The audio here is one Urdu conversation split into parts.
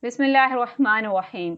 بسم اللہ الرحمن الرحیم۔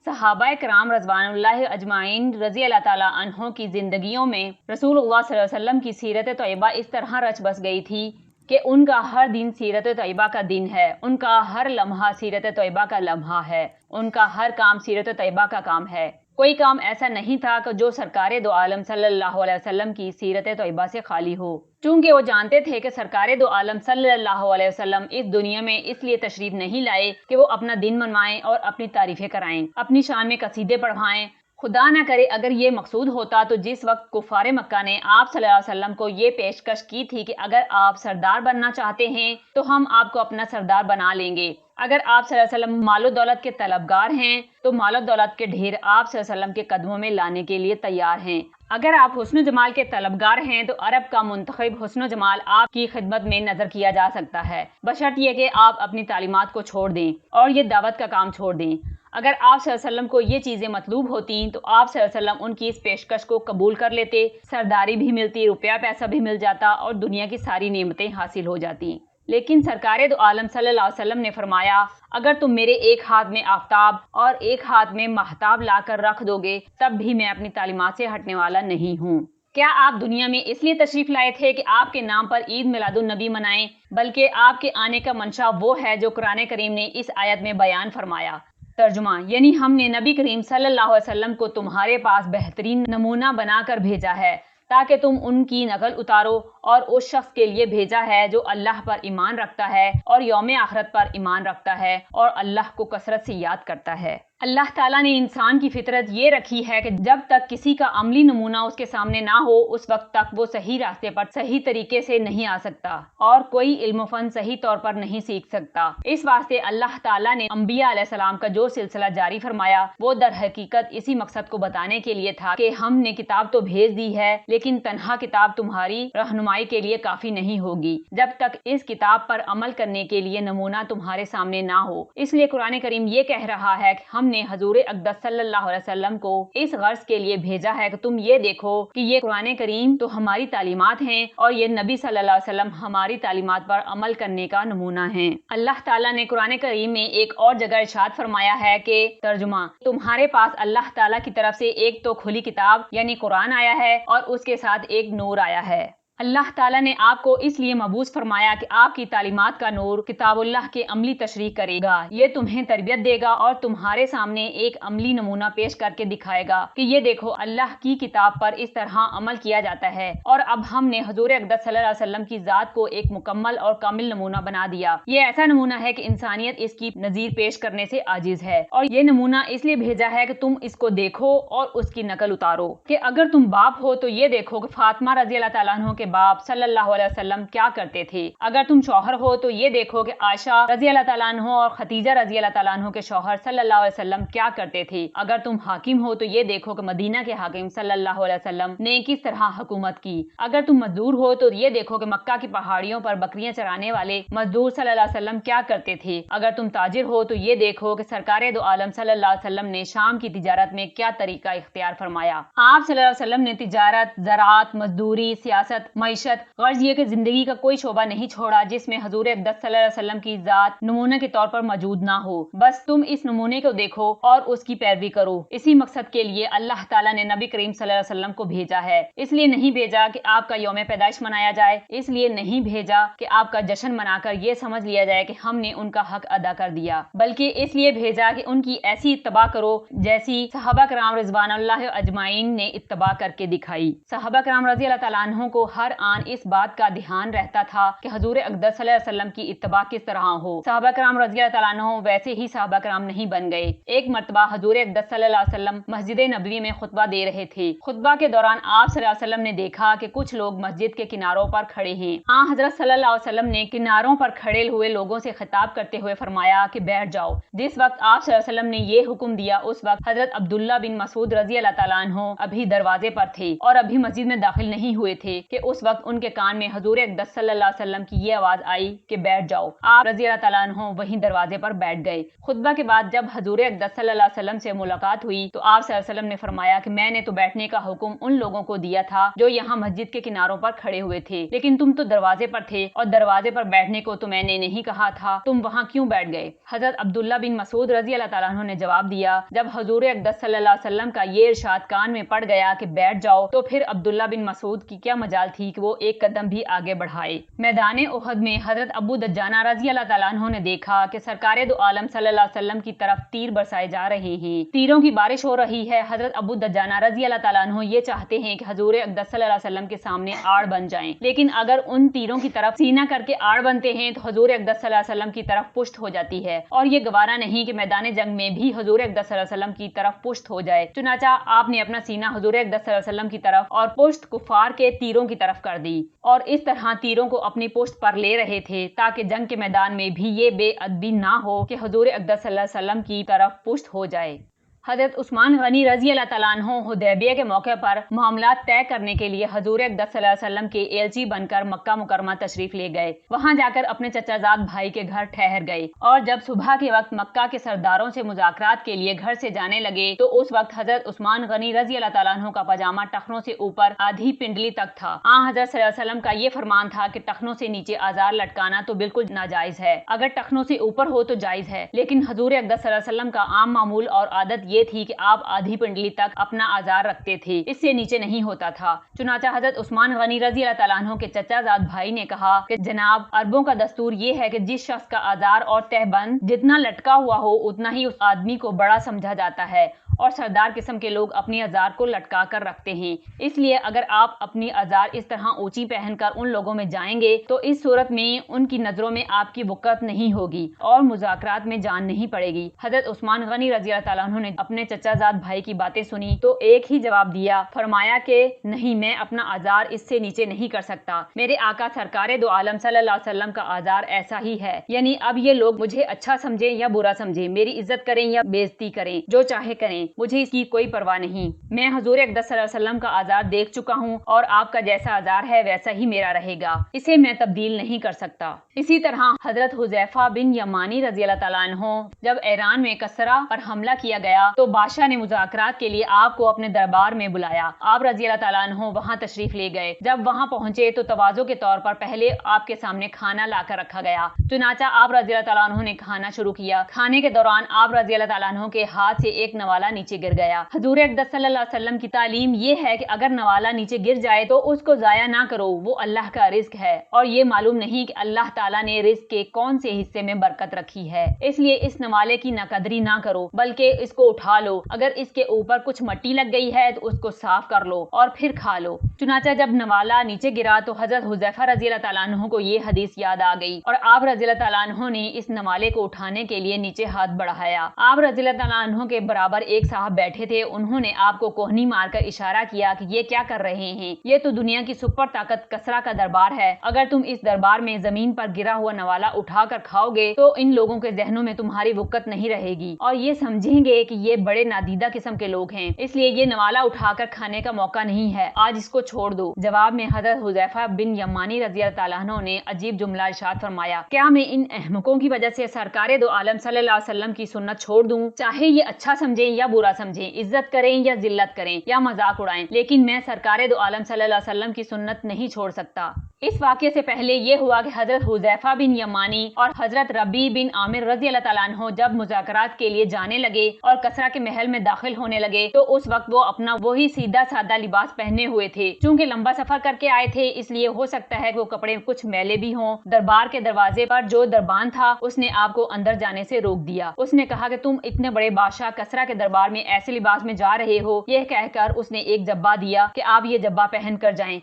صحابہ کرام رضوان اللہ اجمعین رضی اللہ تعالیٰ عنہ کی زندگیوں میں رسول اللہ صلی اللہ علیہ وسلم کی سیرت طیبہ اس طرح رچ بس گئی تھی کہ ان کا ہر دن سیرت طیبہ کا دن ہے، ان کا ہر لمحہ سیرت طیبہ کا لمحہ ہے، ان کا ہر کام سیرت طیبہ کا کام ہے۔ کوئی کام ایسا نہیں تھا کہ جو سرکار دو عالم صلی اللہ علیہ وسلم کی سیرت طیبہ سے خالی ہو، چونکہ وہ جانتے تھے کہ سرکار دو عالم صلی اللہ علیہ وسلم اس دنیا میں اس لیے تشریف نہیں لائے کہ وہ اپنا دن منوائیں اور اپنی تعریفیں کرائیں، اپنی شان میں قصیدے پڑھوائیں۔ خدا نہ کرے اگر یہ مقصود ہوتا تو جس وقت کفار مکہ نے آپ صلی اللہ علیہ وسلم کو یہ پیشکش کی تھی کہ اگر آپ سردار بننا چاہتے ہیں تو ہم آپ کو اپنا سردار بنا لیں گے، اگر آپ صلی اللہ علیہ وسلم مال و دولت کے طلبگار ہیں تو مال و دولت کے ڈھیر آپ صلی اللہ علیہ وسلم کے قدموں میں لانے کے لیے تیار ہیں، اگر آپ حسن و جمال کے طلبگار ہیں تو عرب کا منتخب حسن و جمال آپ کی خدمت میں نظر کیا جا سکتا ہے، بشرط یہ کہ آپ اپنی تعلیمات کو چھوڑ دیں اور یہ دعوت کا کام چھوڑ دیں۔ اگر آپ صلی اللہ علیہ وسلم کو یہ چیزیں مطلوب ہوتیں تو آپ صلی اللہ علیہ وسلم ان کی اس پیشکش کو قبول کر لیتے، سرداری بھی ملتی، روپیہ پیسہ بھی مل جاتا اور دنیا کی ساری نعمتیں حاصل ہو جاتی۔ لیکن سرکار دو عالم صلی اللہ علیہ وسلم نے فرمایا، اگر تم میرے ایک ہاتھ میں آفتاب اور ایک ہاتھ میں مہتاب لا کر رکھ دو گے تب بھی میں اپنی تعلیمات سے ہٹنے والا نہیں ہوں۔ کیا آپ دنیا میں اس لیے تشریف لائے تھے کہ آپ کے نام پر عید میلاد النبی منائیں، بلکہ آپ کے آنے کا منشا وہ ہے جو قرآن کریم نے اس آیت میں بیان فرمایا۔ ترجمہ یعنی ہم نے نبی کریم صلی اللہ علیہ وسلم کو تمہارے پاس بہترین نمونہ بنا کر بھیجا ہے تاکہ تم ان کی نقل اتارو، اور اس شخص کے لیے بھیجا ہے جو اللہ پر ایمان رکھتا ہے اور یوم آخرت پر ایمان رکھتا ہے اور اللہ کو کثرت سے یاد کرتا ہے۔ اللہ تعالیٰ نے انسان کی فطرت یہ رکھی ہے کہ جب تک کسی کا عملی نمونہ اس کے سامنے نہ ہو اس وقت تک وہ صحیح راستے پر صحیح طریقے سے نہیں آ سکتا اور کوئی علم و فن صحیح طور پر نہیں سیکھ سکتا۔ اس واسطے اللہ تعالیٰ نے انبیاء علیہ السلام کا جو سلسلہ جاری فرمایا وہ در حقیقت اسی مقصد کو بتانے کے لیے تھا کہ ہم نے کتاب تو بھیج دی ہے لیکن تنہا کتاب تمہاری رہنمائی کے لیے کافی نہیں ہوگی جب تک اس کتاب پر عمل کرنے کے لیے نمونہ تمہارے سامنے نہ ہو۔ اس لیے قرآن کریم یہ کہہ رہا ہے کہ ہم نے حضور اقدس صلی اللہ علیہ وسلم کو اس غرض کے لیے بھیجا ہے کہ تم یہ دیکھو کہ یہ قرآن کریم تو ہماری تعلیمات ہیں اور یہ نبی صلی اللہ علیہ وسلم ہماری تعلیمات پر عمل کرنے کا نمونہ ہیں۔ اللہ تعالیٰ نے قرآن کریم میں ایک اور جگہ ارشاد فرمایا ہے کہ ترجمہ تمہارے پاس اللہ تعالیٰ کی طرف سے ایک تو کھلی کتاب یعنی قرآن آیا ہے اور اس کے ساتھ ایک نور آیا ہے۔ اللہ تعالیٰ نے آپ کو اس لیے مبعوث فرمایا کہ آپ کی تعلیمات کا نور کتاب اللہ کے عملی تشریح کرے گا، یہ تمہیں تربیت دے گا اور تمہارے سامنے ایک عملی نمونہ پیش کر کے دکھائے گا کہ یہ دیکھو اللہ کی کتاب پر اس طرح عمل کیا جاتا ہے۔ اور اب ہم نے حضور اقدس صلی اللہ علیہ وسلم کی ذات کو ایک مکمل اور کامل نمونہ بنا دیا، یہ ایسا نمونہ ہے کہ انسانیت اس کی نظیر پیش کرنے سے عاجز ہے، اور یہ نمونہ اس لیے بھیجا ہے کہ تم اس کو دیکھو اور اس کی نقل اتارو کہ اگر تم باپ ہو تو یہ دیکھو کہ فاطمہ رضی اللہ تعالیٰ عنہ کے باپ صلی اللہ علیہ وسلم کیا کرتے تھے، اگر تم شوہر ہو تو یہ دیکھو کہ عائشہ رضی اللہ تعالیٰ عنہ اور خدیجہ رضی اللہ تعالیٰ عنہ کے شوہر صلی اللہ علیہ وسلم کیا کرتے تھے، اگر تم حاکم ہو تو یہ دیکھو کہ مدینہ کے حاکم صلی اللہ علیہ وسلم نے کس طرح حکومت کی، اگر تم مزدور ہو تو یہ دیکھو کہ مکہ کی پہاڑیوں پر بکریاں چرانے والے مزدور صلی اللہ علیہ وسلم کیا کرتے تھے، اگر تم تاجر ہو تو یہ دیکھو کہ سرکار دو عالم صلی اللہ علیہ وسلم نے شام کی تجارت میں کیا طریقہ اختیار فرمایا۔ آپ صلی اللہ علیہ وسلم نے تجارت، زراعت، مزدوری، سیاست، معیشت، غرض یہ کہ زندگی کا کوئی شعبہ نہیں چھوڑا جس میں حضور اقدس صلی اللہ علیہ وسلم کی ذات نمونہ کے طور پر موجود نہ ہو، بس تم اس نمونے کو دیکھو اور اس کی پیروی کرو۔ اسی مقصد کے لیے اللہ تعالیٰ نے نبی کریم صلی اللہ علیہ وسلم کو بھیجا ہے، اس لیے نہیں بھیجا کہ آپ کا یوم پیدائش منایا جائے، اس لیے نہیں بھیجا کہ آپ کا جشن منا کر یہ سمجھ لیا جائے کہ ہم نے ان کا حق ادا کر دیا، بلکہ اس لیے بھیجا کہ ان کی ایسی اتباع کرو جیسی صحابہ کرام رضوان اللہ اجمعین نے اتباع کر کے دکھائی۔ صحابہ کرام رضی اللہ تعالیٰ عنہ کو ہر آن اس بات کا دھیان رہتا تھا کہ حضور اقدس صلی اللہ علیہ وسلم کی اتباع کس طرح ہو۔ صحابہ کرام رضی اللہ تعالیٰ عنہ ویسے ہی صحابہ کرام نہیں بن گئے۔ ایک مرتبہ حضور اقدس صلی اللہ علیہ وسلم مسجد نبوی میں خطبہ دے رہے تھے، خطبہ کے دوران آپ صلی اللہ علیہ وسلم نے دیکھا کہ کچھ لوگ مسجد کے کناروں پر کھڑے ہیں۔ حضرت صلی اللہ علیہ وسلم نے کناروں پر کھڑے ہوئے لوگوں سے خطاب کرتے ہوئے فرمایا کہ بیٹھ جاؤ۔ جس وقت آپ صلی اللہ علیہ وسلم نے یہ حکم دیا اس وقت حضرت عبداللہ بن مسعود رضی اللہ تعالیٰ عنہ ابھی دروازے پر تھے اور ابھی مسجد میں داخل نہیں ہوئے تھے کہ اس اس وقت ان کے کان میں حضور اقدس صلی اللہ علیہ وسلم کی یہ آواز آئی کہ بیٹھ جاؤ۔ آپ رضی اللہ تعالیٰ عنہ وہیں دروازے پر بیٹھ گئے۔ خطبہ کے بعد جب حضور اقدس صلی اللہ علیہ وسلم سے ملاقات ہوئی تو آپ صلی اللہ علیہ وسلم نے فرمایا کہ میں نے تو بیٹھنے کا حکم ان لوگوں کو دیا تھا جو یہاں مسجد کے کناروں پر کھڑے ہوئے تھے، لیکن تم تو دروازے پر تھے اور دروازے پر بیٹھنے کو تو میں نے نہیں کہا تھا، تم وہاں کیوں بیٹھ گئے؟ حضرت عبداللہ بن مسعود رضی اللہ تعالیٰ عنہ نے جواب دیا، جب حضور اقدس صلی اللہ علیہ وسلم کا یہ ارشاد کان میں پڑ گیا کہ بیٹھ جاؤ تو پھر عبداللہ بن مسعود کی کیا مجال تھی کہ وہ ایک قدم بھی آگے بڑھائے۔ میدان احد میں حضرت ابو دجانہ رضی اللہ تعالیٰ عنہ نے دیکھا کہ سرکار دو عالم صلی اللہ علیہ وسلم کی طرف تیر برسائے جا رہے ہیں، تیروں کی بارش ہو رہی ہے۔ حضرت ابو دجانہ رضی اللہ تعالیٰ عنہ یہ چاہتے ہیں کہ حضور اقدس صلی اللہ علیہ وسلم کے سامنے آڑ بن جائیں، لیکن اگر ان تیروں کی طرف سینہ کر کے آڑ بنتے ہیں تو حضور اقدس صلی اللہ علیہ وسلم کی طرف پشت ہو جاتی ہے، اور یہ گوارا نہیں کہ میدان جنگ میں بھی حضور اقدس صلی اللہ علیہ وسلم کی طرف پشت ہو جائے۔ چنانچہ آپ نے اپنا سینہ حضور اقدس صلی اللہ علیہ وسلم کی طرف اور پشت کفار کے تیروں کی طرف کر دی، اور اس طرح تیروں کو اپنی پشت پر لے رہے تھے تاکہ جنگ کے میدان میں بھی یہ بے ادبی نہ ہو کہ حضور اقدس صلی اللہ علیہ وسلم کی طرف پشت ہو جائے۔ حضرت عثمان غنی رضی اللہ تعالیٰ عنہ حدیبیہ کے موقع پر معاملات طے کرنے کے لیے حضور اقدس صلی اللہ علیہ وسلم کے ایلچی بن کر مکہ مکرمہ تشریف لے گئے۔ وہاں جا کر اپنے چچا زاد بھائی کے گھر ٹھہر گئے، اور جب صبح کے وقت مکہ کے سرداروں سے مذاکرات کے لیے گھر سے جانے لگے تو اس وقت حضرت عثمان غنی رضی اللہ تعالیٰ عنہ کا پاجامہ ٹخنوں سے اوپر آدھی پنڈلی تک تھا۔ حضرت صلی اللہ علیہ وسلم کا یہ فرمان تھا کہ ٹخنوں سے نیچے آزار لٹکانا تو بالکل ناجائز ہے، اگر ٹخنوں سے اوپر ہو تو جائز ہے، لیکن حضور اقدس صلی اللہ علیہ وسلم کا عام معمول اور عادت یہ تھی کہ آپ آدھی پنڈلی تک اپنا آزار رکھتے تھے، اس سے نیچے نہیں ہوتا تھا۔ چنانچہ حضرت عثمان غنی رضی اللہ تعالیٰ عنہ کے چچا زاد بھائی نے کہا کہ جناب، عربوں کا دستور یہ ہے کہ جس شخص کا آزار اور تہبند جتنا لٹکا ہوا ہو اتنا ہی اس آدمی کو بڑا سمجھا جاتا ہے، اور سردار قسم کے لوگ اپنی آزار کو لٹکا کر رکھتے ہیں۔ اس لیے اگر آپ اپنی آزار اس طرح اونچی پہن کر ان لوگوں میں جائیں گے تو اس صورت میں ان کی نظروں میں آپ کی وقت نہیں ہوگی اور مذاکرات میں جان نہیں پڑے گی۔ حضرت عثمان غنی رضی اللہ تعالیٰ عنہ نے اپنے چچا زاد بھائی کی باتیں سنی تو ایک ہی جواب دیا، فرمایا کہ نہیں، میں اپنا آزار اس سے نیچے نہیں کر سکتا، میرے آقا سرکار دو عالم صلی اللہ علیہ وسلم کا آزار ایسا ہی ہے، یعنی اب یہ لوگ مجھے اچھا سمجھیں یا برا سمجھیں، میری عزت کریں یا بے عزتی کریں، جو چاہے کریں، مجھے اس کی کوئی پرواہ نہیں۔ میں حضور اقدس صلی اللہ علیہ وسلم کا آزار دیکھ چکا ہوں، اور آپ کا جیسا آزار ہے ویسا ہی میرا رہے گا، اسے میں تبدیل نہیں کر سکتا۔ اسی طرح حضرت حذیفہ بن یمانی رضی اللہ تعالیٰ عنہ جب ایران میں کسرا پر حملہ کیا گیا تو بادشاہ نے مذاکرات کے لیے آپ کو اپنے دربار میں بلایا۔ آپ رضی اللہ تعالیٰ عنہ وہاں تشریف لے گئے۔ جب وہاں پہنچے تو تواضع کے طور پر پہلے آپ کے سامنے کھانا لا کر رکھا گیا۔ چنانچہ آپ رضی اللہ تعالیٰ عنہ نے کھانا شروع کیا۔ کھانے کے دوران آپ رضی اللہ تعالیٰ عنہ کے ہاتھ سے ایک نوالا نیچے گر گیا۔ حضور اقدس صلی اللہ علیہ وسلم کی تعلیم یہ ہے کہ اگر نوالا نیچے گر جائے تو اس کو ضائع نہ کرو، وہ اللہ کا رزق ہے، اور یہ معلوم نہیں کہ اللہ تعالیٰ نے رزق کے کون سے حصے میں برکت رکھی ہے، اس لیے اس نوالے کی ناقدری نہ کرو، بلکہ اس کو اٹھا لو، اگر اس کے اوپر کچھ مٹی لگ گئی ہے تو اس کو صاف کر لو اور پھر کھا لو۔ چنانچہ جب نوالا نیچے گرا تو حضرت حذیفہ رضی اللہ تعالیٰ عنہ کو یہ حدیث یاد آ گئی، اور آپ رضی اللہ تعالیٰ عنہ نے اس نوالے کو اٹھانے کے لیے نیچے ہاتھ بڑھایا۔ آپ رضی اللہ تعالیٰ عنہ کے برابر ایک صاحب بیٹھے تھے، انہوں نے آپ کو کوہنی مار کر اشارہ کیا کہ یہ کیا کر رہے ہیں، یہ تو دنیا کی سپر طاقت کسرا کا دربار ہے، اگر تم اس دربار میں زمین پر گرا ہوا نوالا اٹھا کر کھاؤ گے تو ان لوگوں کے ذہنوں میں تمہاری وقت نہیں رہے گی، اور یہ سمجھیں گے کہ یہ بڑے نادیدہ قسم کے لوگ ہیں، اس لیے یہ نوالا اٹھا کر کھانے کا موقع نہیں ہے، آج اس کو چھوڑ دو۔ جواب میں حضرت حذیفہ بن یمانی رضی اللہ تعالیٰ عنہ نے عجیب جملہ ارشاد فرمایا، کیا میں ان احمقوں کی وجہ سے سرکار دو عالم صلی اللہ علیہ وسلم کی سنت چھوڑ دوں؟ چاہے یہ اچھا سمجھیں یا برا سمجھیں، عزت کریں یا ذلت کریں یا مذاق اڑائیں، لیکن میں سرکار دو عالم صلی اللہ علیہ وسلم کی سنت نہیں چھوڑ سکتا۔ اس واقعے سے پہلے یہ ہوا کہ حضرت حذیفہ بن یمانی اور حضرت ربیع بن عامر رضی اللہ تعالیٰ عنہ جب مذاکرات کے لیے جانے لگے اور کسرا کے محل میں داخل ہونے لگے تو اس وقت وہ اپنا وہی سیدھا سادہ لباس پہنے ہوئے تھے، چونکہ لمبا سفر کر کے آئے تھے اس لیے ہو سکتا ہے کہ وہ کپڑے کچھ میلے بھی ہوں۔ دربار کے دروازے پر جو دربان تھا اس نے آپ کو اندر جانے سے روک دیا، اس نے کہا کہ تم اتنے بڑے بادشاہ کسرا کے دربار میں ایسے لباس میں جا رہے ہو، یہ کہہ کر اس نے ایک جبہ دیا کہ آپ یہ جبہ پہن کر جائیں۔